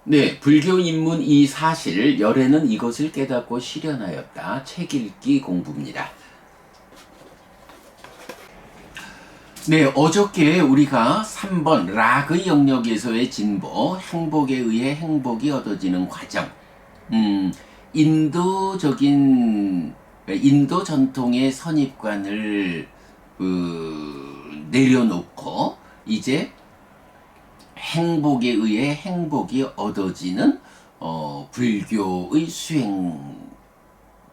네, 불교 입문 이 사실, 열애는 이것을 깨닫고 실현하였다. 책 읽기 공부입니다. 네, 어저께 우리가 3번 락의 영역에서의 진보, 행복에 의해 행복이 얻어지는 과정, 인도적인, 인도 전통의 선입관을 내려놓고 이제 행복에 의해 행복이 얻어지는 불교의 수행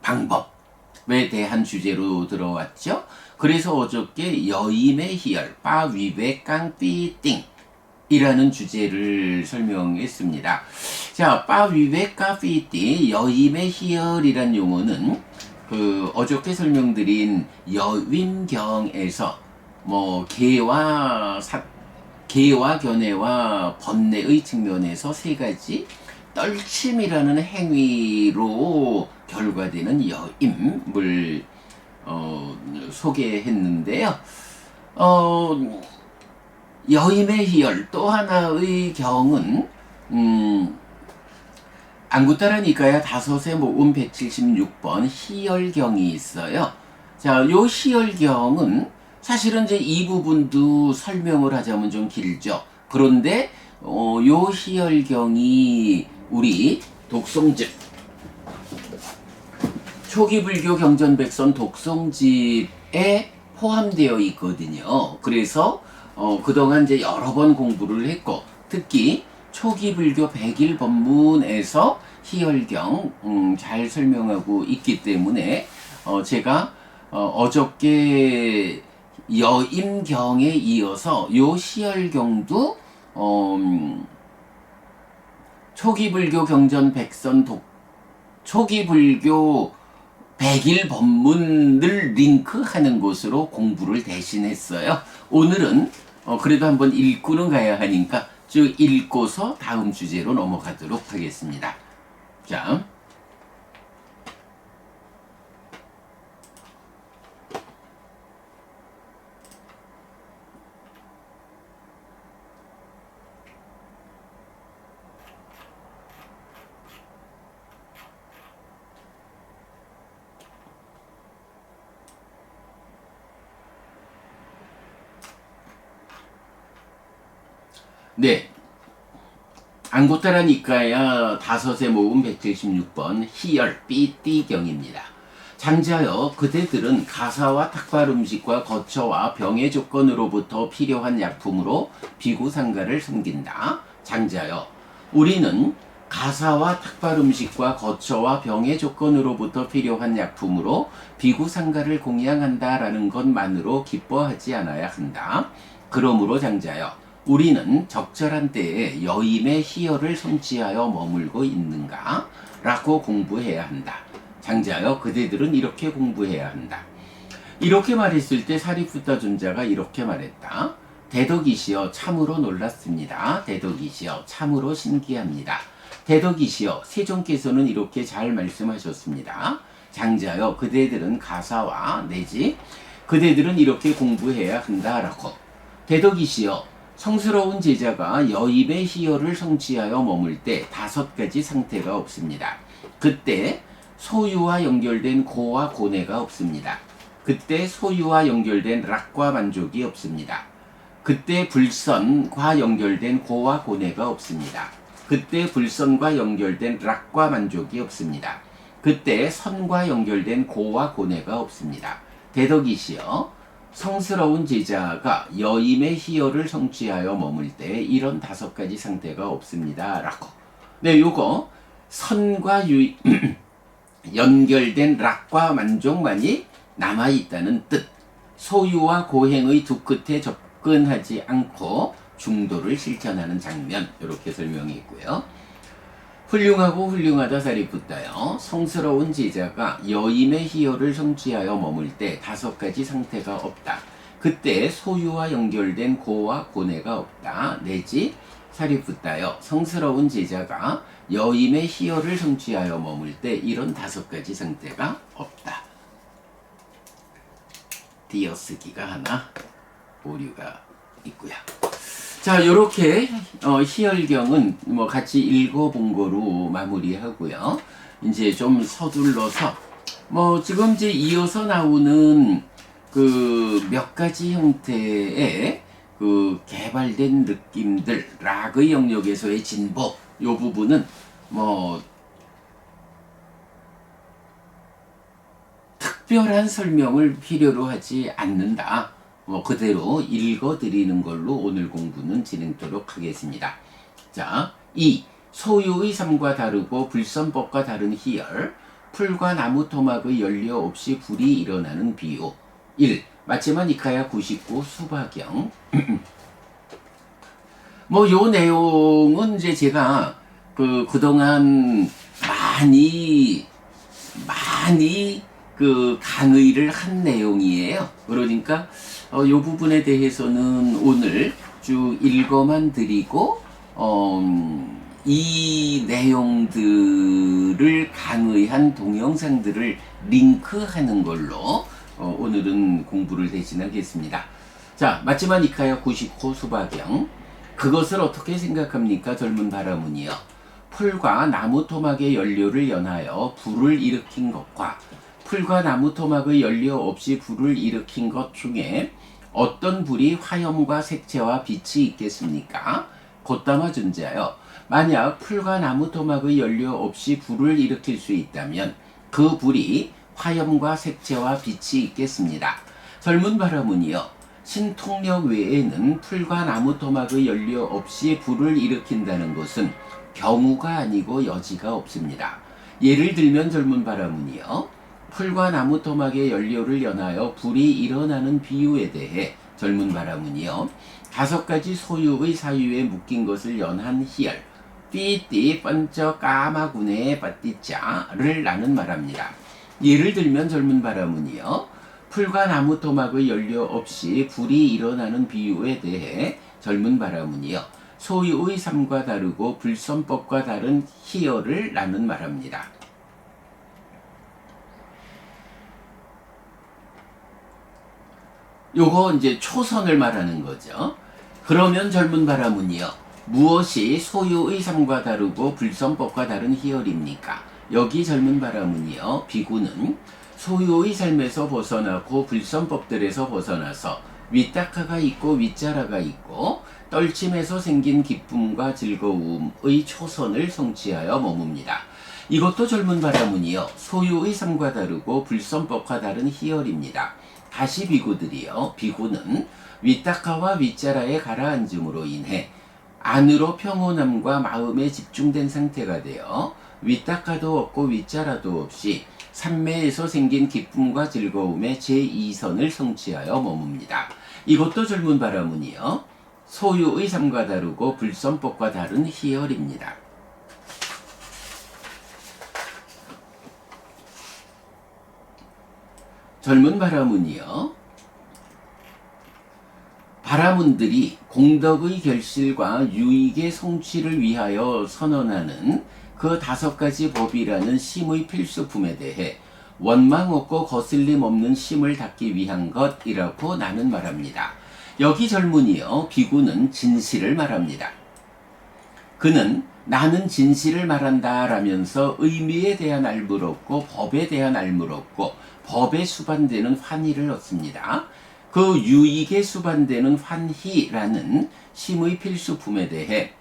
방법에 대한 주제로 들어왔죠. 그래서 어저께 여임의 희열, 빠위베깡삐띵 이라는 주제를 설명했습니다. 자, 빠위베깡삐띵, 여임의 희열이란 용어는 어저께 설명드린 여윈경에서 뭐 개와 견해와 번뇌의 측면에서 세 가지 떨침이라는 행위로 결과되는 여임을 소개했는데요. 여임의 희열 또 하나의 경은 앙구타라 니카야 다섯의 모음 176번 희열경이 있어요. 자, 요 희열경은 사실은 이제 이 부분도 설명을 하자면 좀 길죠. 그런데 요 희열경이 우리 독송집 초기 불교 경전백선 독송집에 포함되어 있거든요. 그래서 그동안 이제 여러 번 공부를 했고, 특히 초기 불교 백일 법문에서 희열경 잘 설명하고 있기 때문에 제가 어저께 여임경에 이어서 요 희열경도 초기 불교 경전 백선 초기 불교 백일 법문을 링크하는 것으로 공부를 대신했어요. 오늘은 그래도 한번 읽고는 가야 하니까 쭉 읽고서 다음 주제로 넘어가도록 하겠습니다. 자, 네. 앙구타라 니카야 다섯의 모음 176번 희열 삐띠경입니다. 장자여, 그대들은 가사와 탁발 음식과 거처와 병의 조건으로부터 필요한 약품으로 비구상가를 섬긴다. 장자여, 우리는 가사와 탁발 음식과 거처와 병의 조건으로부터 필요한 약품으로 비구상가를 공양한다라는 것만으로 기뻐하지 않아야 한다. 그러므로 장자여, 우리는 적절한 때에 여임의 희열을 성취하여 머물고 있는가? 라고 공부해야 한다. 장자여, 그대들은 이렇게 공부해야 한다. 이렇게 말했을 때 사리푸타 존자가 이렇게 말했다. 대덕이시여, 참으로 놀랐습니다. 대덕이시여, 참으로 신기합니다. 대덕이시여, 세존께서는 이렇게 잘 말씀하셨습니다. 장자여, 그대들은 가사와 내지 그대들은 이렇게 공부해야 한다라고. 대덕이시여, 성스러운 제자가 여임의 희열을 성취하여 머물 때 5가지 상태가 없습니다. 그때 소유와 연결된 고와 고뇌가 없습니다. 그때 소유와 연결된 락과 만족이 없습니다. 그때 불선과 연결된 고와 고뇌가 없습니다. 그때 불선과 연결된 락과 만족이 없습니다. 그때 선과 연결된 고와 고뇌가 없습니다. 대덕이시여, 성스러운 제자가 여임의 희열을 성취하여 머물 때 이런 5가지 상태가 없습니다. 라고. 네, 요거 선과 연결된 락과 만족만이 남아있다는 뜻. 소유와 고행의 두 끝에 접근하지 않고 중도를 실천하는 장면, 이렇게 설명이 있고요. 훌륭하고 훌륭하다 사리푸타여, 성스러운 제자가 여임의 희열을 성취하여 머물 때 5가지 상태가 없다. 그때 소유와 연결된 고와 고뇌가 없다. 내지 사리푸타여, 성스러운 제자가 여임의 희열을 성취하여 머물 때 이런 5가지 상태가 없다. 띄어쓰기가 하나 오류가 있고요. 자, 요렇게 희열경은 뭐 같이 읽어본 거로 마무리하고요. 이제 좀 서둘러서 뭐 지금 이제 이어서 나오는 그 몇 가지 형태의 그 개발된 느낌들, 락의 영역에서의 진보, 요 부분은 뭐 특별한 설명을 필요로 하지 않는다. 뭐 그대로 읽어드리는 걸로 오늘 공부는 진행토록 하겠습니다. 자, 2. 소유의 삶과 다르고 불선법과 다른 희열. 풀과 나무 토막의 연료 없이 불이 일어나는 비유. 1. 마치마 니카야 99 수바경. 뭐 요 내용은 이제 제가 그동안 많이 그 강의를 한 내용이에요. 그러니까 요 부분에 대해서는 오늘 쭉 읽어만 드리고 이 내용들을 강의한 동영상들을 링크하는 걸로 오늘은 공부를 대신하겠습니다. 자, 마치마 니카야 99 수바경. 그것을 어떻게 생각합니까? 젊은 바라문이여. 풀과 나무 토막의 연료를 연하여 불을 일으킨 것과 풀과 나무 토막의 연료 없이 불을 일으킨 것 중에 어떤 불이 화염과 색채와 빛이 있겠습니까? 곧담아 존재하여 만약 풀과 나무 토막의 연료 없이 불을 일으킬 수 있다면 그 불이 화염과 색채와 빛이 있겠습니다. 젊은 바라문이여. 신통력 외에는 풀과 나무 토막의 연료 없이 불을 일으킨다는 것은 경우가 아니고 여지가 없습니다. 예를 들면 젊은 바라문이여. 풀과 나무 토막의 연료를 연하여 불이 일어나는 비유에 대해 젊은 바라문이여. 5가지 소유의 사유에 묶인 것을 연한 희열 삐띠 번쩍 까마구네 빠띠짜를 나는 말합니다. 예를 들면 젊은 바라문이여. 풀과 나무 토막의 연료 없이 불이 일어나는 비유에 대해 젊은 바라문이여. 소유의 삶과 다르고 불선법과 다른 희열을 나는 말합니다. 요거 이제 초선을 말하는 거죠. 그러면 젊은 바라문이여. 무엇이 소유의 삶과 다르고 불선법과 다른 희열입니까? 여기 젊은 바라문이여. 비구는 소유의 삶에서 벗어나고 불선법들에서 벗어나서 윗다카가 있고 윗자라가 있고 떨침에서 생긴 기쁨과 즐거움의 초선을 성취하여 머뭅니다. 이것도 젊은 바라문이여. 소유의 삶과 다르고 불선법과 다른 희열입니다. 다시 비구들이여. 비구는 윗다카와 윗자라에 가라앉음으로 인해 안으로 평온함과 마음에 집중된 상태가 되어 윗다카도 없고 윗자라도 없이 삼매에서 생긴 기쁨과 즐거움의 제2선을 성취하여 머뭅니다. 이것도 젊은 바라문이여. 소유의 삶과 다르고 불선법과 다른 희열입니다. 젊은 바라문이여. 바라문들이 공덕의 결실과 유익의 성취를 위하여 선언하는 그 5가지 법이라는 심의 필수품에 대해 원망 없고 거슬림 없는 심을 닦기 위한 것이라고 나는 말합니다. 여기 젊은이여. 비구는 진실을 말합니다. 그는 나는 진실을 말한다 라면서 의미에 대한 알물 없고 법에 대한 알물 없고 법에 수반되는 환희를 얻습니다. 그 유익에 수반되는 환희라는 심의 필수품에 대해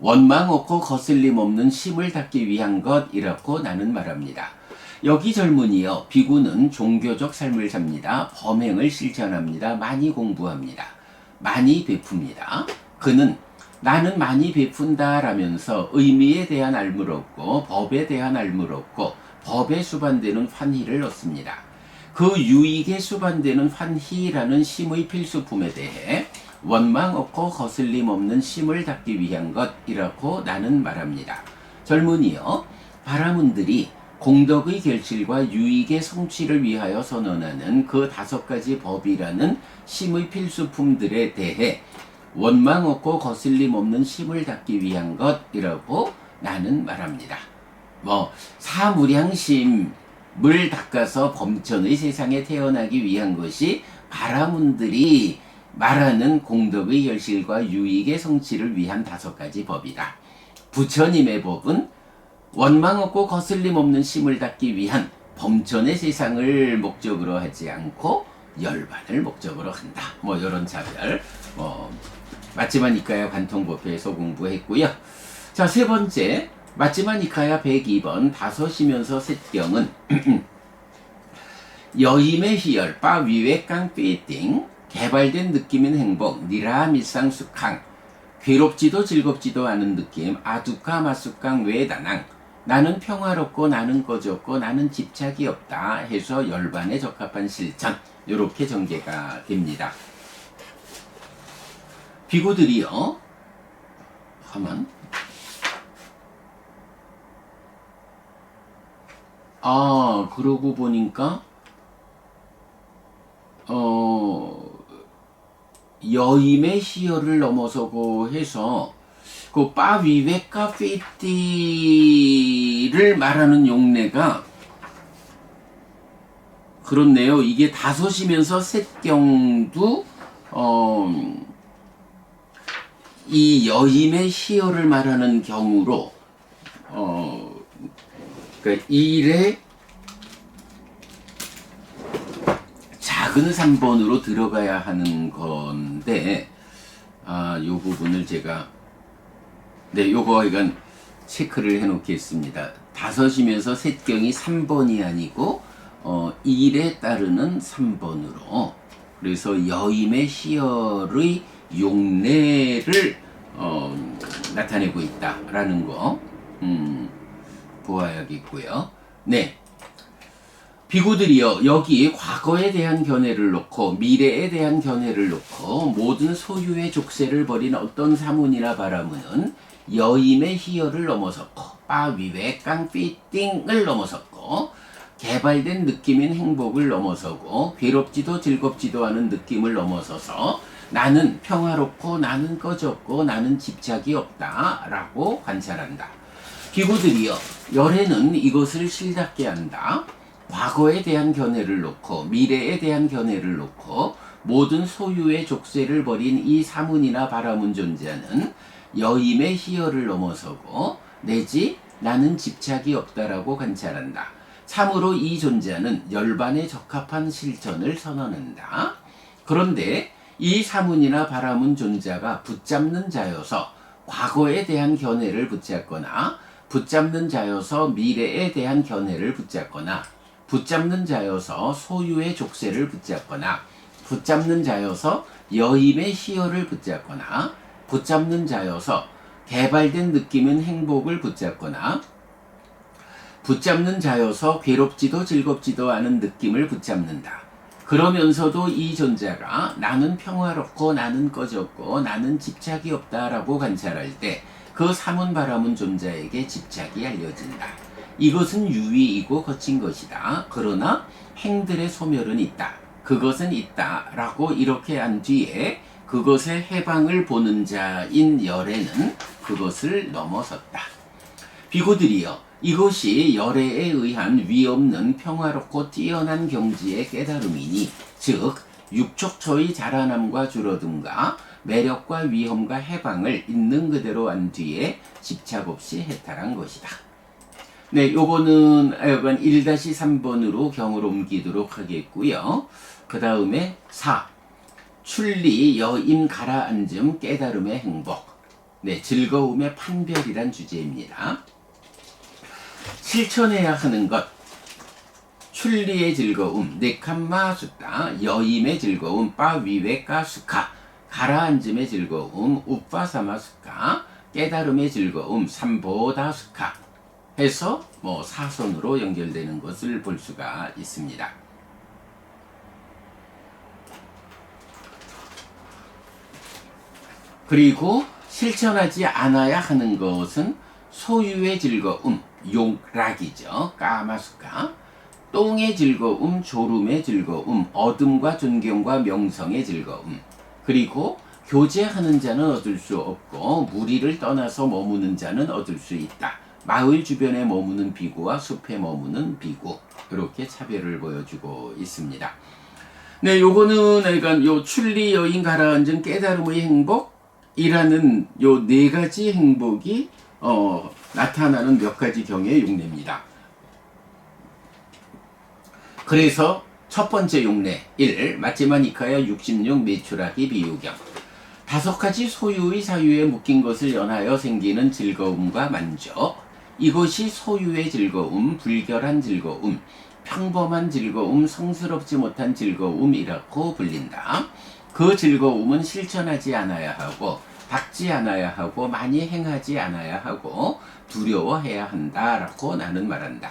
원망 없고 거슬림 없는 심을 닦기 위한 것이라고 나는 말합니다. 여기 젊은이여. 비구는 종교적 삶을 삽니다. 범행을 실천합니다. 많이 공부합니다. 많이 베풉니다. 그는 나는 많이 베푼다 라면서 의미에 대한 알물 없고 법에 대한 알물 없고 법에 수반되는 환희를 얻습니다. 그 유익에 수반되는 환희라는 심의 필수품에 대해 원망 없고 거슬림 없는 심을 닦기 위한 것이라고 나는 말합니다. 젊은이여. 바라문들이 공덕의 결실과 유익의 성취를 위하여 선언하는 그 5가지 법이라는 심의 필수품들에 대해 원망 없고 거슬림 없는 심을 닦기 위한 것이라고 나는 말합니다. 뭐 사무량심을 닦아서 범천의 세상에 태어나기 위한 것이 바라문들이 말하는 공덕의 결실과 유익의 성취를 위한 5가지 법이다. 부처님의 법은 원망 없고 거슬림 없는 심을 닦기 위한 범천의 세상을 목적으로 하지 않고 열반을 목적으로 한다. 뭐 이런 차별. 맞지마 니까야 관통법회에서 공부했고요. 자, 세 번째 맞지마 니까야 102번 다섯이면서 셋경은 여임의 희열 빠 위외깡 삐띵 개발된 느낌인 행복 니라밀상숙항 괴롭지도 즐겁지도 않은 느낌 아두카 마숙강 외다낭 나는 평화롭고 나는 꺼졌고 나는 집착이 없다 해서 열반에 적합한 실천 이렇게 전개가 됩니다. 비구들이요 하면 그러고 보니까 여임의 희열을 넘어서고 해서 그 빠위웨카 페띠를 말하는 용례가 그렇네요. 이게 다섯이면서 셋경도 이 여임의 희열을 말하는 경우로 그러니까 일의 작은 3번으로 들어가야 하는 건데 요 부분을 제가 요거 이건 체크를 해 놓겠습니다. 다섯이면서 셋경이 3번이 아니고 일에 따르는 3번으로 그래서 여임의 희열의 용례를 나타내고 있다라는 거 보아야겠고요. 네. 비구들이여 여기 과거에 대한 견해를 놓고 미래에 대한 견해를 놓고 모든 소유의 족쇄를 버린 어떤 사문이나 바라문은 여임의 희열을 넘어섰고 빠위외 깡삐띵을 넘어섰고 개발된 느낌인 행복을 넘어서고 괴롭지도 즐겁지도 않은 느낌을 넘어서서 나는 평화롭고 나는 꺼졌고 나는 집착이 없다 라고 관찰한다. 비구들이여 열애는 이것을 실답게 한다. 과거에 대한 견해를 놓고 미래에 대한 견해를 놓고 모든 소유의 족쇄를 버린 이 사문이나 바라문 존재는 여임의 희열을 넘어서고 내지 나는 집착이 없다라고 관찰한다. 참으로 이 존재는 열반에 적합한 실천을 선언한다. 그런데 이 사문이나 바라문 존재가 붙잡는 자여서 과거에 대한 견해를 붙잡거나 붙잡는 자여서 미래에 대한 견해를 붙잡거나 붙잡는 자여서 소유의 족쇄를 붙잡거나 붙잡는 자여서 여임의 희열을 붙잡거나 붙잡는 자여서 개발된 느낌인 행복을 붙잡거나 붙잡는 자여서 괴롭지도 즐겁지도 않은 느낌을 붙잡는다. 그러면서도 이 존재가 나는 평화롭고 나는 꺼졌고 나는 집착이 없다라고 관찰할 때 그 사문 바라문 존재에게 집착이 알려진다. 이것은 유의이고 거친 것이다. 그러나 행들의 소멸은 있다. 그것은 있다. 라고 이렇게 한 뒤에 그것의 해방을 보는 자인 열애는 그것을 넘어섰다. 비구들이여 이것이 열애에 의한 위없는 평화롭고 뛰어난 경지의 깨달음이니 즉 육촉처의 자라남과 줄어듦과 매력과 위험과 해방을 있는 그대로 한 뒤에 집착 없이 해탈한 것이다. 네, 요거는 약간 1-3번으로 경으로 옮기도록 하겠고요. 그 다음에 4. 출리 여임 가라앉음 깨달음의 행복. 네, 즐거움의 판별이란 주제입니다. 실천해야 하는 것. 출리의 즐거움, 네칸마 수다, 여임의 즐거움, 빠위웨카 수카, 가라앉음의 즐거움, 우파사마 수카, 깨달음의 즐거움, 삼보다 수카 해서 사선으로 연결되는 것을 볼 수가 있습니다. 그리고 실천하지 않아야 하는 것은 소유의 즐거움, 용락이죠. 까마수카. 똥의 즐거움, 졸음의 즐거움, 어둠과 존경과 명성의 즐거움. 그리고 교제하는 자는 얻을 수 없고 무리를 떠나서 머무는 자는 얻을 수 있다. 마을 주변에 머무는 비구와 숲에 머무는 비구. 이렇게 차별을 보여주고 있습니다. 네, 요거는 그러니까 요 출리 여인 가라앉은 깨달음의 행복이라는 요 네 가지 행복이 나타나는 몇 가지 경의 용례입니다. 그래서 첫 번째 용례 1. 마찌마니카야 66 메추라기 비유경. 다섯 가지 소유의 사유에 묶인 것을 연하여 생기는 즐거움과 만족. 이것이 소유의 즐거움, 불결한 즐거움, 평범한 즐거움, 성스럽지 못한 즐거움이라고 불린다. 그 즐거움은 실천하지 않아야 하고, 닦지 않아야 하고, 많이 행하지 않아야 하고, 두려워해야 한다라고 나는 말한다.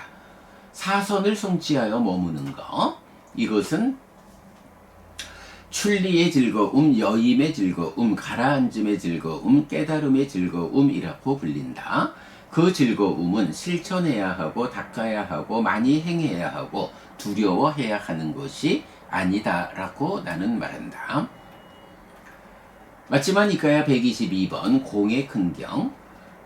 사선을 성취하여 머무는 것. 이것은 출리의 즐거움, 여임의 즐거움, 가라앉음의 즐거움, 깨달음의 즐거움이라고 불린다. 그 즐거움은 실천해야 하고 닦아야 하고 많이 행해야 하고 두려워해야 하는 것이 아니다라고 나는 말한다. 마찌마니카야 122번 공의 큰경.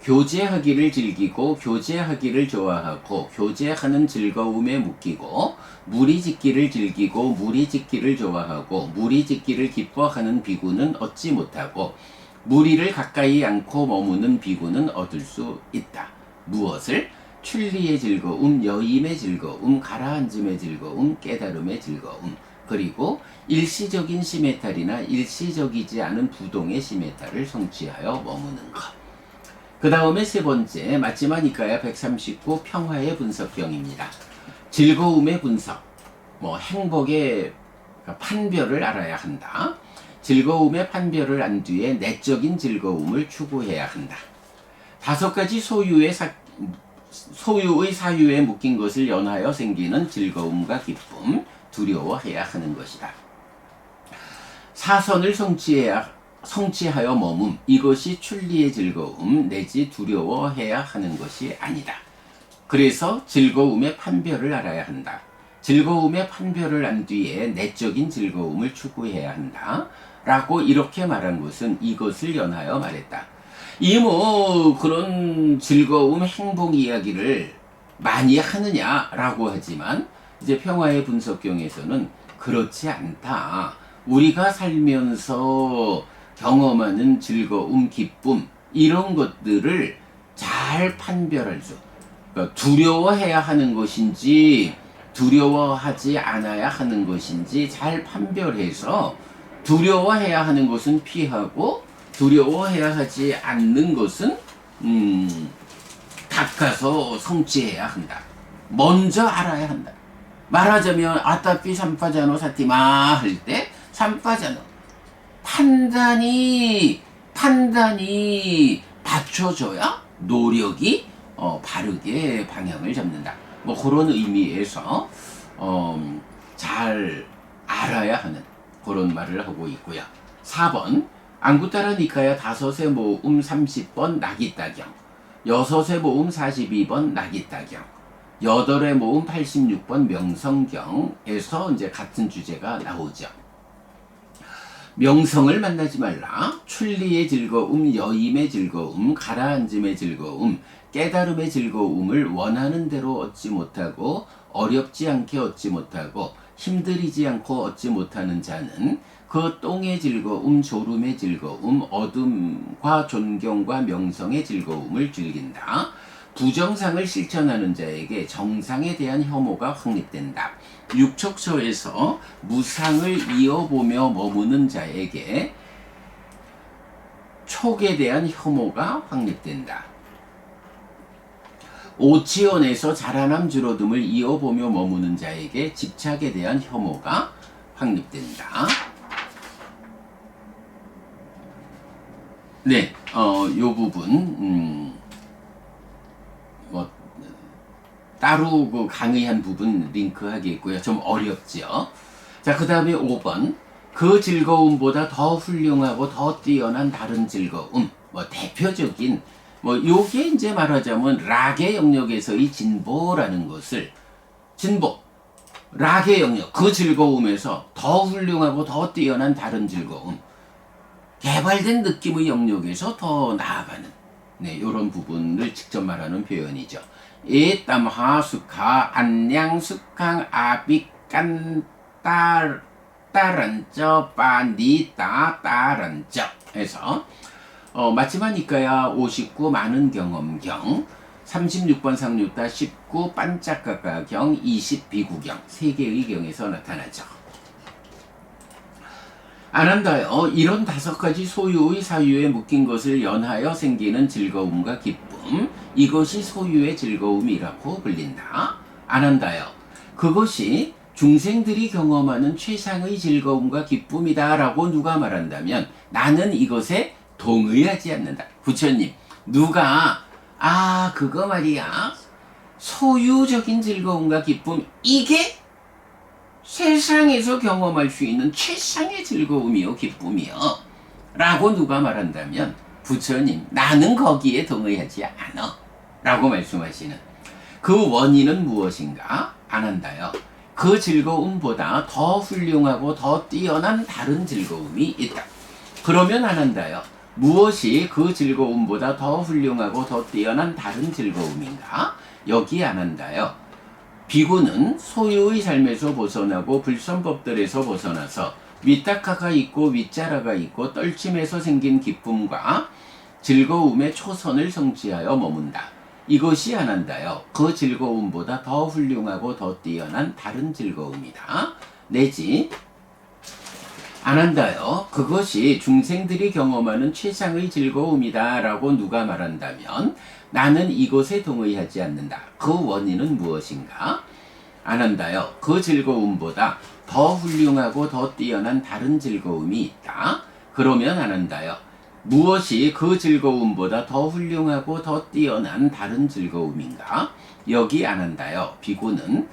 교제하기를 즐기고 교제하기를 좋아하고 교제하는 즐거움에 묶이고 무리짓기를 즐기고 무리짓기를 좋아하고 무리짓기를 기뻐하는 비구는 얻지 못하고 무리를 가까이 않고 머무는 비구는 얻을 수 있다. 무엇을? 출리의 즐거움, 여임의 즐거움, 가라앉음의 즐거움, 깨달음의 즐거움, 그리고 일시적인 시메탈이나 일시적이지 않은 부동의 시메탈을 성취하여 머무는 것. 그 다음에 세 번째, 마찌마니카야 139 평화의 분석경입니다. 즐거움의 분석, 행복의 판별을 알아야 한다. 즐거움의 판별을 안 뒤에 내적인 즐거움을 추구해야 한다. 다섯 가지 소유의 사유에 묶인 것을 연하여 생기는 즐거움과 기쁨, 두려워해야 하는 것이다. 사선을 성취하여 머문, 이것이 출리의 즐거움 내지 두려워해야 하는 것이 아니다. 그래서 즐거움의 판별을 알아야 한다. 즐거움의 판별을 안 뒤에 내적인 즐거움을 추구해야 한다. 라고 이렇게 말한 것은 이것을 연하여 말했다. 그런 즐거움, 행복 이야기를 많이 하느냐라고 하지만 이제 평화의 분석경에서는 그렇지 않다. 우리가 살면서 경험하는 즐거움, 기쁨 이런 것들을 잘 판별할 수, 그러니까 두려워해야 하는 것인지 두려워하지 않아야 하는 것인지 잘 판별해서 두려워해야 하는 것은 피하고 두려워해야 하지 않는 것은 닦아서 성취해야 한다. 먼저 알아야 한다. 말하자면 아따피 삼파자노 사티마 할 때 삼파자노 판단이 받쳐줘야 노력이 바르게 방향을 잡는다. 그런 의미에서 잘 알아야 하는 그런 말을 하고 있고요. 4번 안구따라 니카야 5의 모음 30번 나기따경, 6의 모음 42번 나기따경, 8의 모음 86번 명성경에서 이제 같은 주제가 나오죠. 명성을 만나지 말라. 출리의 즐거움, 여임의 즐거움, 가라앉음의 즐거움, 깨달음의 즐거움을 원하는 대로 얻지 못하고 어렵지 않게 얻지 못하고 힘들이지 않고 얻지 못하는 자는 그 똥의 즐거움, 졸음의 즐거움, 어둠과 존경과 명성의 즐거움을 즐긴다. 부정상을 실천하는 자에게 정상에 대한 혐오가 확립된다. 육척처에서 무상을 이어보며 머무는 자에게 촉에 대한 혐오가 확립된다. 오치원에서 자라남 줄어듦을 이어보며 머무는 자에게 집착에 대한 혐오가 확립된다. 네, 요 부분 따로 그 강의한 부분 링크하겠고요. 좀 어렵죠. 자, 그 다음에 5번. 그 즐거움보다 더 훌륭하고 더 뛰어난 다른 즐거움. 대표적인, 요게 이제 말하자면 락의 영역에서의 진보라는 것을, 락의 영역, 그 즐거움에서 더 훌륭하고 더 뛰어난 다른 즐거움. 개발된 느낌의 영역에서 더 나아가는, 요런 부분을 직접 말하는 표현이죠. 에땀하 수카 안량 숙항 아빅 깐딸 따란쩌 빠니다 따란쩌 해서 맞지만 이까야 59 많은 경험경 36번 상류다 19 반짝가가경 20 비구경 3개의 경에서 나타나죠. 안한다요. 이런 5가지 소유의 사유에 묶인 것을 연하여 생기는 즐거움과 기쁨, 이것이 소유의 즐거움이라고 불린다. 안한다요. 그것이 중생들이 경험하는 최상의 즐거움과 기쁨이다 라고 누가 말한다면 나는 이것에 동의하지 않는다. 부처님, 누가 그거 말이야, 소유적인 즐거움과 기쁨, 이게 세상에서 경험할 수 있는 최상의 즐거움이요 기쁨이요 라고 누가 말한다면 부처님, 나는 거기에 동의하지 않아 라고 말씀하시는 그 원인은 무엇인가? 안한다요. 그 즐거움보다 더 훌륭하고 더 뛰어난 다른 즐거움이 있다. 그러면 안한다요. 무엇이 그 즐거움보다 더 훌륭하고 더 뛰어난 다른 즐거움인가? 여기 안한다요. 비구는 소유의 삶에서 벗어나고 불선법들에서 벗어나서 위딱하가 있고 윗자라가 있고 떨침에서 생긴 기쁨과 즐거움의 초선을 성취하여 머문다. 이것이 안한다요. 그 즐거움보다 더 훌륭하고 더 뛰어난 다른 즐거움이다. 내지 안한다요. 그것이 중생들이 경험하는 최상의 즐거움이다 라고 누가 말한다면 나는 이것에 동의하지 않는다. 그 원인은 무엇인가? 안한다요. 그 즐거움보다 더 훌륭하고 더 뛰어난 다른 즐거움이 있다. 그러면 안한다요. 무엇이 그 즐거움보다 더 훌륭하고 더 뛰어난 다른 즐거움인가? 여기 안한다요. 비구는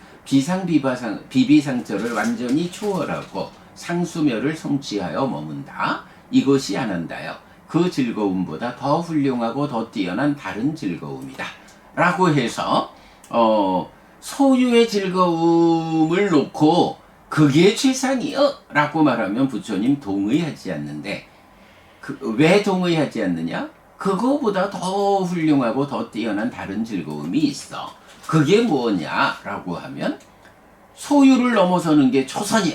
비비상처를 완전히 초월하고 상수멸을 성취하여 머문다. 이것이 안한다요. 그 즐거움보다 더 훌륭하고 더 뛰어난 다른 즐거움이다. 라고 해서 소유의 즐거움을 놓고 그게 최상이요 라고 말하면 부처님 동의하지 않는데 왜 동의하지 않느냐? 그거보다 더 훌륭하고 더 뛰어난 다른 즐거움이 있어. 그게 뭐냐? 라고 하면 소유를 넘어서는 게 초선이야.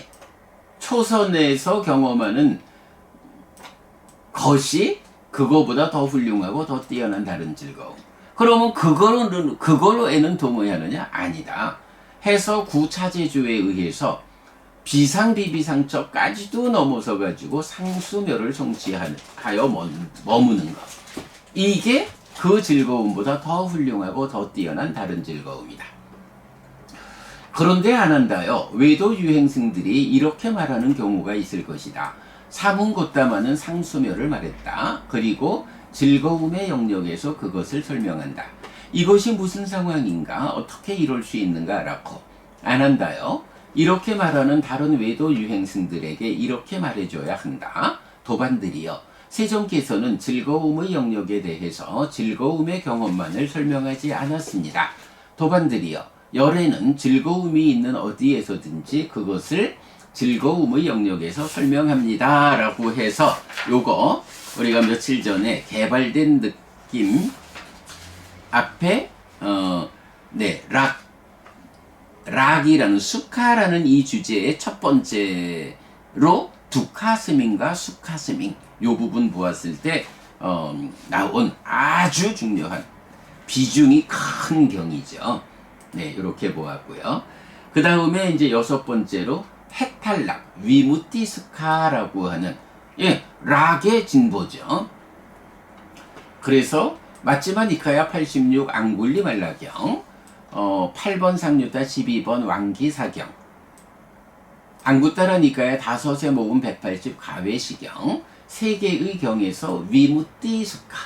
초선에서 경험하는 것이 그거보다 더 훌륭하고 더 뛰어난 다른 즐거움. 그러면 그걸로에는 동의하느냐? 아니다. 해서 구차제주에 의해서 비상비비상처까지도 넘어서 가지고 상수멸을 성취하여 머무는 것. 이게 그 즐거움보다 더 훌륭하고 더 뛰어난 다른 즐거움이다. 그런데 안한다요. 외도 유행승들이 이렇게 말하는 경우가 있을 것이다. 사문고따마는 상수멸을 말했다. 그리고 즐거움의 영역에서 그것을 설명한다. 이것이 무슨 상황인가? 어떻게 이럴 수 있는가? 라고 안한다요. 이렇게 말하는 다른 외도 유행승들에게 이렇게 말해줘야 한다. 도반들이여. 세존께서는 즐거움의 영역에 대해서 즐거움의 경험만을 설명하지 않았습니다. 도반들이여. 열애는 즐거움이 있는 어디에서든지 그것을 즐거움의 영역에서 설명합니다. 라고 해서 요거 우리가 며칠 전에 개발된 느낌 앞에 락이라는 수카라는 이 주제의 첫 번째로 두카스밍과 수카스밍 요 부분 보았을 때 나온 아주 중요한 비중이 큰 경이죠. 네, 이렇게 보았고요. 그 다음에 이제 6번째로 해탈락, 위무티스카라고 하는 락의 진보죠. 그래서 맞지만 니카야 86 앙굴리말라경 8번 상류타 12번 왕기사경 앙구따라 니카야 5에 모음 180 가외시경 3개의 경에서 위무티스카,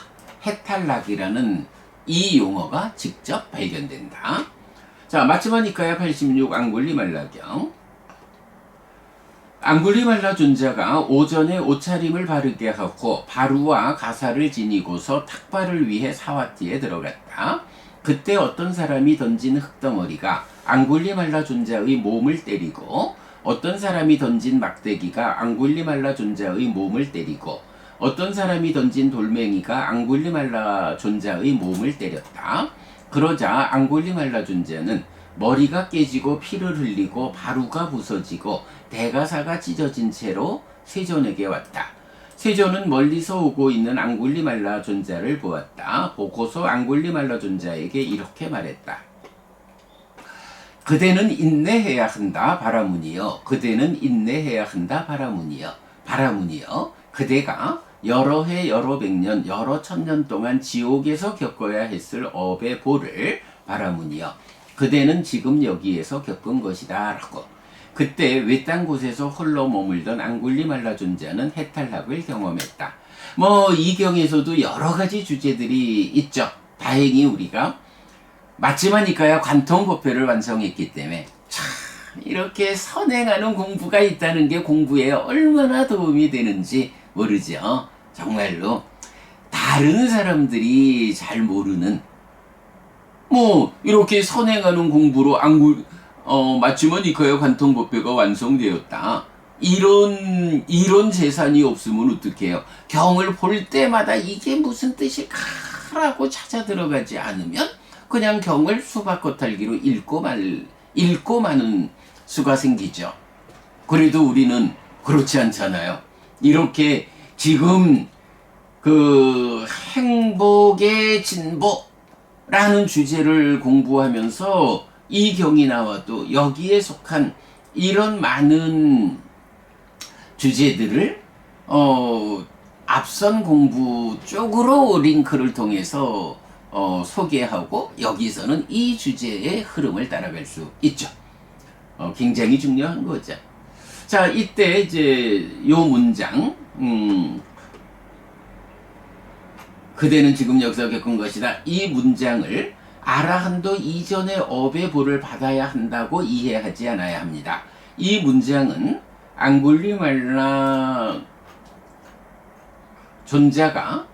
해탈락이라는 이 용어가 직접 발견된다. 자, 맞지만 니카야 86 앙굴리말라경 앙굴리말라 존자가 오전에 옷차림을 바르게 하고 바루와 가사를 지니고서 탁발을 위해 사와티에 들어갔다. 그때 어떤 사람이 던진 흙덩어리가 앙굴리말라 존자의 몸을 때리고 어떤 사람이 던진 막대기가 앙굴리말라 존자의 몸을 때리고 어떤 사람이 던진 돌멩이가 앙굴리말라 존자의 몸을 때렸다. 그러자 앙굴리말라 존자는 머리가 깨지고 피를 흘리고 바루가 부서지고 대가사가 찢어진 채로 세존에게 왔다. 세존은 멀리서 오고 있는 앙굴리말라 존자를 보았다. 보고서 앙굴리말라 존자에게 이렇게 말했다. 그대는 인내해야 한다 바라문이여. 그대는 인내해야 한다 바라문이여. 바라문이여. 그대가 여러 해 여러 백년 여러 천년 동안 지옥에서 겪어야 했을 업의 보를 바라문이여. 그대는 지금 여기에서 겪은 것이다 라고. 그때 외딴 곳에서 홀로 머물던 앙굴리말라 존자는 해탈락을 경험했다. 이 경에서도 여러 가지 주제들이 있죠. 다행히 우리가 맞지마니까야 관통법회를 완성했기 때문에 참 이렇게 선행하는 공부가 있다는 게 공부에 얼마나 도움이 되는지 모르죠. 정말로 다른 사람들이 잘 모르는 이렇게 선행하는 공부로 맞지마니까야 관통법회가 완성되었다. 이런 재산이 없으면 어떡해요? 경을 볼 때마다 이게 무슨 뜻일까라고 찾아 들어가지 않으면 그냥 경을 수박겉핥기로 읽고 마는 수가 생기죠. 그래도 우리는 그렇지 않잖아요. 이렇게 지금 그 행복의 진보라는 주제를 공부하면서 이 경이 나와도 여기에 속한 이런 많은 주제들을 앞선 공부 쪽으로 링크를 통해서 소개하고 여기서는 이 주제의 흐름을 따라갈 수 있죠. 굉장히 중요한 거죠. 자, 이때 이제 요 문장, 그대는 지금 여기서 겪은 것이다. 이 문장을 아라한도 이전의 업의 보를 받아야 한다고 이해하지 않아야 합니다. 이 문장은 앙굴리말라 존자가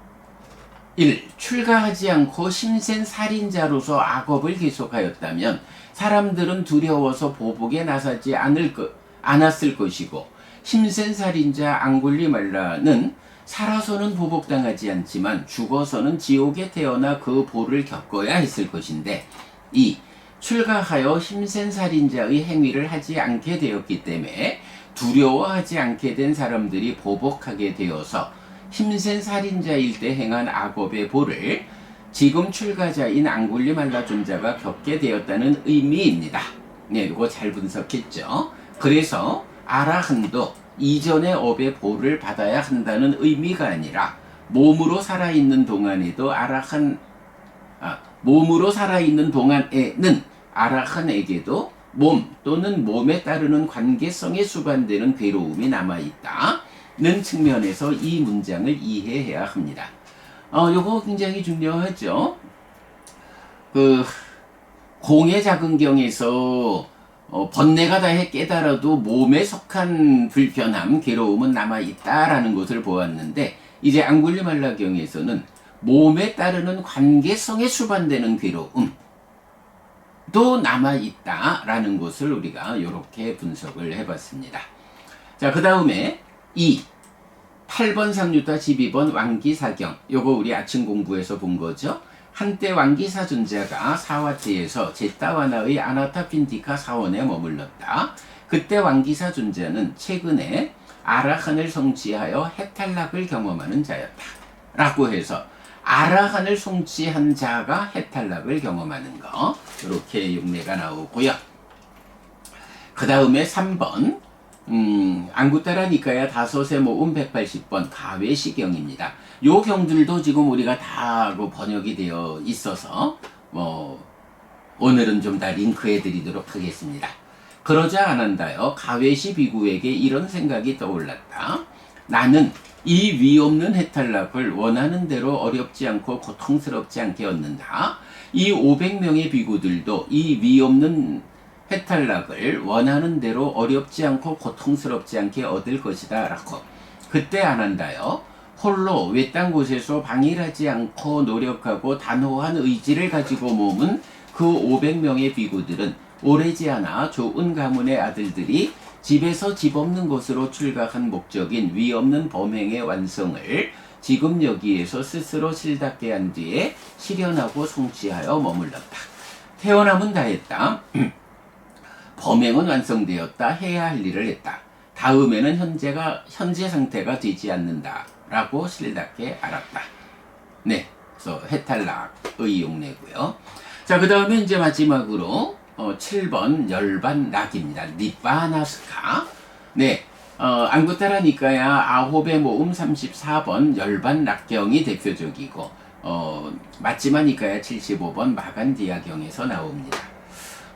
1. 출가하지 않고 심센 살인자로서 악업을 계속하였다면 사람들은 두려워서 보복에 나서지 않았을 것이고, 심센 살인자 앙굴리말라는 살아서는 보복당하지 않지만 죽어서는 지옥에 태어나 그 보를 겪어야 했을 것인데, 2. 출가하여 힘센 살인자의 행위를 하지 않게 되었기 때문에 두려워하지 않게 된 사람들이 보복하게 되어서 힘센 살인자일 때 행한 악업의 보를 지금 출가자인 앙굴리말라 존자가 겪게 되었다는 의미입니다. 네, 이거 잘 분석했죠. 그래서 아라한도 이전의 업의 보를 받아야 한다는 의미가 아니라 몸으로 살아있는 동안에도 몸으로 살아있는 동안에는 아라한에게도 몸 또는 몸에 따르는 관계성에 수반되는 괴로움이 남아있다는 측면에서 이 문장을 이해해야 합니다. 요거 굉장히 중요하죠. 공의 작은경에서 번뇌가 다해 깨달아도 몸에 속한 불편함, 괴로움은 남아있다라는 것을 보았는데, 이제 앙굴리말라경에서는 몸에 따르는 관계성에 수반되는 괴로움도 남아있다라는 것을 우리가 이렇게 분석을 해봤습니다. 자, 그 다음에 8번 상류타 12번 왕기사경, 요거 우리 아침 공부에서 본 거죠. 한때 왕기사 존자가 사와트에서 제타와나의 아나타핀디카 사원에 머물렀다. 그때 왕기사 존자는 최근에 아라한을 성취하여 해탈락을 경험하는 자였다 라고 해서 아라한을 성취한 자가 해탈락을 경험하는 거, 이렇게 용례가 나오고요. 그 다음에 3번 앙구따라 니까야 다섯의 모음 180번 가외시경입니다. 요 경들도 지금 우리가 다 번역이 되어 있어서 오늘은 좀 다 링크해 드리도록 하겠습니다. 그러자 아난다요 가외시 비구에게 이런 생각이 떠올랐다. 나는 이 위없는 해탈락을 원하는 대로 어렵지 않고 고통스럽지 않게 얻는다. 이 500명의 비구들도 이 위없는 해탈락을 원하는 대로 어렵지 않고 고통스럽지 않게 얻을 것이다 라고. 그때 아난다요 홀로 외딴 곳에서 방일하지 않고 노력하고 단호한 의지를 가지고 모은 그 500명의 비구들은 오래지 않아 좋은 가문의 아들들이 집에서 집 없는 곳으로 출가한 목적인 위없는 범행의 완성을 지금 여기에서 스스로 실답게 한 뒤에 실현하고 성취하여 머물렀다. 태어남은 다 했다. 범행은 완성되었다. 해야 할 일을 했다. 다음에는 현재 상태가 되지 않는다라고 신랄하게 알았다. 네, 그래서 해탈락의 용례고요. 자, 그 다음에 이제 마지막으로 7번 열반락입니다. 니빠나스카. 네, 안구타라 니까야 아홉의 모음 34번 열반락경이 대표적이고 마지막 니까야 75번 마간디아경에서 나옵니다.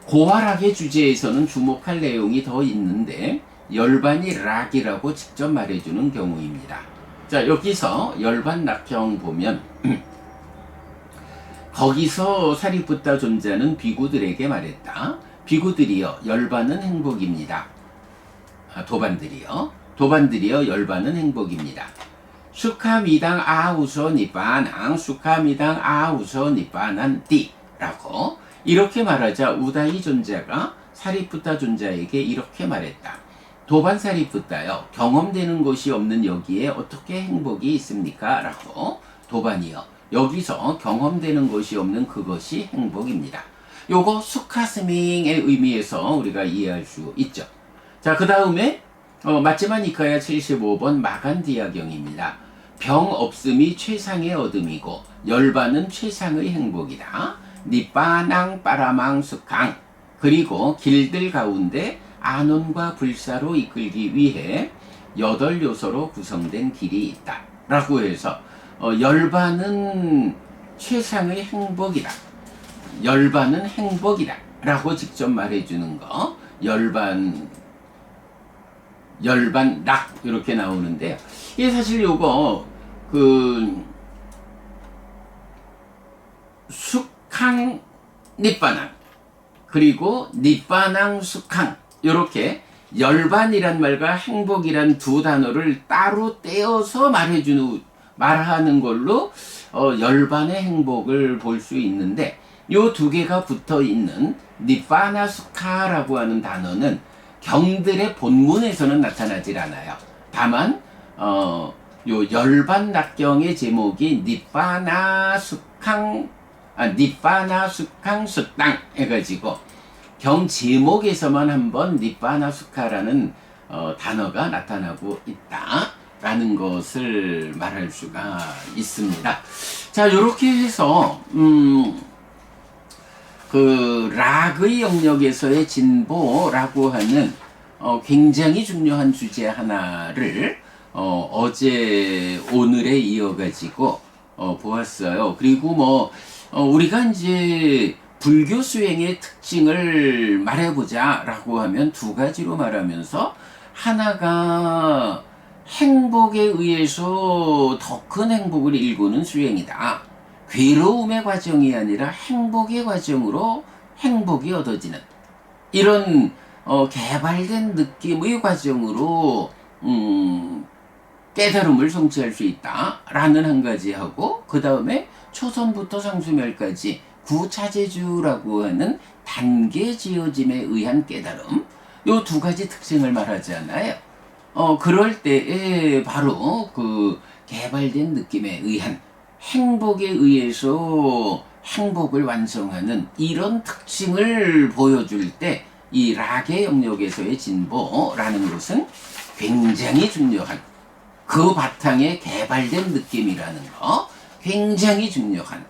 고화락의 주제에서는 주목할 내용이 더 있는데 열반이 락이라고 직접 말해주는 경우입니다. 자, 여기서 열반락경 보면 거기서 사리푸타 존자는 비구들에게 말했다. 비구들이여, 열반은 행복입니다. 도반들이여 열반은 행복입니다. 수카미당 아우서 니빠낭 수카미당 아우서 니빠난 띠라고 이렇게 말하자 우다이 존자가 사리푸타 존자에게 이렇게 말했다. 도반 사리푸타여, 경험되는 것이 없는 여기에 어떻게 행복이 있습니까? 라고. 도반이여, 여기서 경험되는 것이 없는 그것이 행복입니다. 요거 수카스밍의 의미에서 우리가 이해할 수 있죠. 자, 그 다음에 마지막 니카야 75번 마간디아경입니다. 병 없음이 최상의 얻음이고 열반은 최상의 행복이다. 니빠낭 빠라망 수캉. 그리고 길들 가운데 안온과 불사로 이끌기 위해 8요소로 구성된 길이 있다 라고 해서 열반은 최상의 행복이다, 열반은 행복이다 라고 직접 말해주는 거, 열반락 이렇게 나오는데요. 이게 사실 요거 숙항 니빠낭 그리고 니빠낭 숙항, 요렇게 열반이란 말과 행복이란 두 단어를 따로 떼어서 말하는 걸로 열반의 행복을 볼 수 있는데, 요 두 개가 붙어 있는 니빠나수카라고 하는 단어는 경들의 본문에서는 나타나질 않아요. 다만 요 열반락경의 제목이 니빠나숙항 수땅 해가지고 경 제목에서만 한번 니빠나수카라는 단어가 나타나고 있다라는 것을 말할 수가 있습니다. 자, 요렇게 해서 그 락의 영역에서의 진보라고 하는 굉장히 중요한 주제 하나를 어제 오늘에 이어가지고 보았어요. 그리고 우리가 이제 불교 수행의 특징을 말해보자 라고 하면 두 가지로 말하면서, 하나가 행복에 의해서 더 큰 행복을 일구는 수행이다. 괴로움의 과정이 아니라 행복의 과정으로 행복이 얻어지는 이런 개발된 느낌의 과정으로 깨달음을 성취할 수 있다라는 한 가지 하고, 그 다음에 초선부터 상수멸까지 구차제주라고 하는 단계 지어짐에 의한 깨달음, 요 두 가지 특징을 말하잖아요. 그럴 때에 바로 그 개발된 느낌에 의한 행복에 의해서 행복을 완성하는 이런 특징을 보여줄 때 이 락의 영역에서의 진보라는 것은 굉장히 중요한, 그 바탕에 개발된 느낌이라는 거, 굉장히 중요한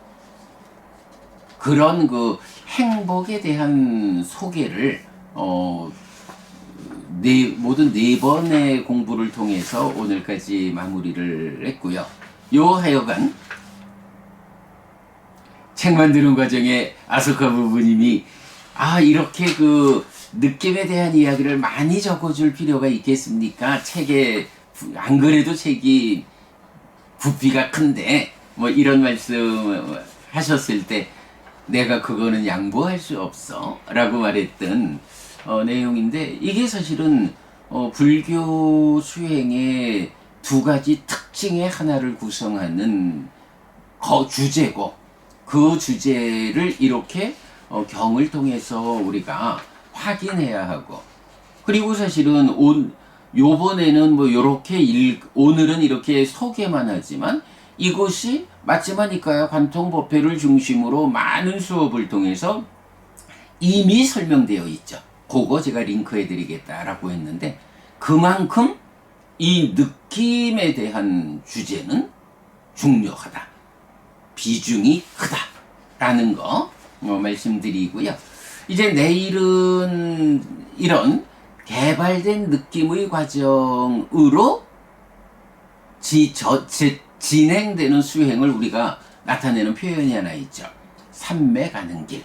그런 그 행복에 대한 소개를 모든 4번의 공부를 통해서 오늘까지 마무리를 했고요. 요 하여간 책 만드는 과정에 아소카 부부님이 이렇게 그 느낌에 대한 이야기를 많이 적어줄 필요가 있겠습니까? 책에 안 그래도 책이 부피가 큰데 이런 말씀 하셨을 때 내가 그거는 양보할 수 없어 라고 말했던 내용인데, 이게 사실은 불교 수행의 두 가지 특징의 하나를 구성하는 주제고, 그 주제를 이렇게 경을 통해서 우리가 확인해야 하고, 그리고 사실은 요번에는 오늘은 이렇게 소개만 하지만 이것이 마지막이니까요 관통법회를 중심으로 많은 수업을 통해서 이미 설명되어 있죠. 그거 제가 링크해 드리겠다라고 했는데, 그만큼 이 느낌에 대한 주제는 중요하다. 비중이 크다라는 거 말씀드리고요. 이제 내일은 이런 개발된 느낌의 과정으로 진행되는 수행을 우리가 나타내는 표현이 하나 있죠. 삼매 가는 길.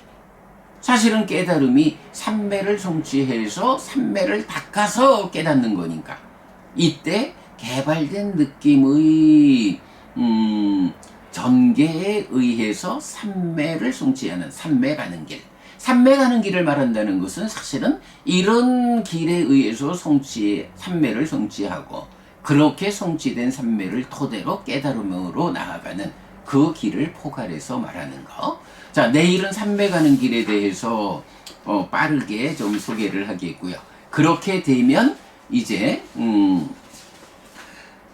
사실은 깨달음이 삼매를 성취해서 삼매를 닦아서 깨닫는 거니까 이때 개발된 느낌의 전개에 의해서 삼매를 성취하는 삼매 가는 길. 삼매 가는 길을 말한다는 것은 사실은 이런 길에 의해서 삼매를 성취하고 그렇게 성취된 삼매를 토대로 깨달음으로 나아가는 그 길을 포괄해서 말하는 거. 자, 내일은 삼매 가는 길에 대해서 빠르게 좀 소개를 하겠고요. 그렇게 되면 이제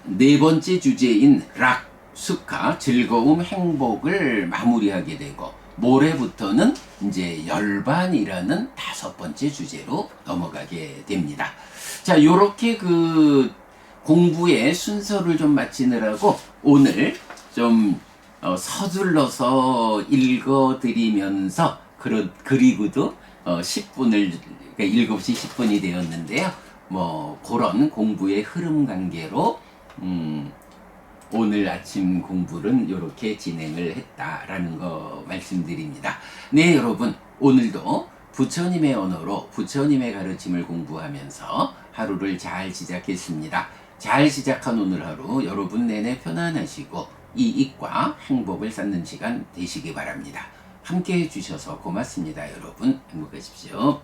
네 번째 주제인 락, 수카, 즐거움, 행복을 마무리하게 되고 모레부터는 이제 열반이라는 다섯 번째 주제로 넘어가게 됩니다. 자, 요렇게 그 공부의 순서를 좀 마치느라고 오늘 좀 서둘러서 읽어드리면서 그리고도 10분을 그러니까 7시 10분이 되었는데요. 뭐 그런 공부의 흐름 관계로 오늘 아침 공부는 이렇게 진행을 했다라는 거 말씀드립니다. 네, 여러분, 오늘도 부처님의 언어로 부처님의 가르침을 공부하면서 하루를 잘 시작했습니다. 잘 시작한 오늘 하루 여러분 내내 편안하시고 이익과 행복을 쌓는 시간 되시기 바랍니다. 함께 해주셔서 고맙습니다. 여러분, 행복하십시오.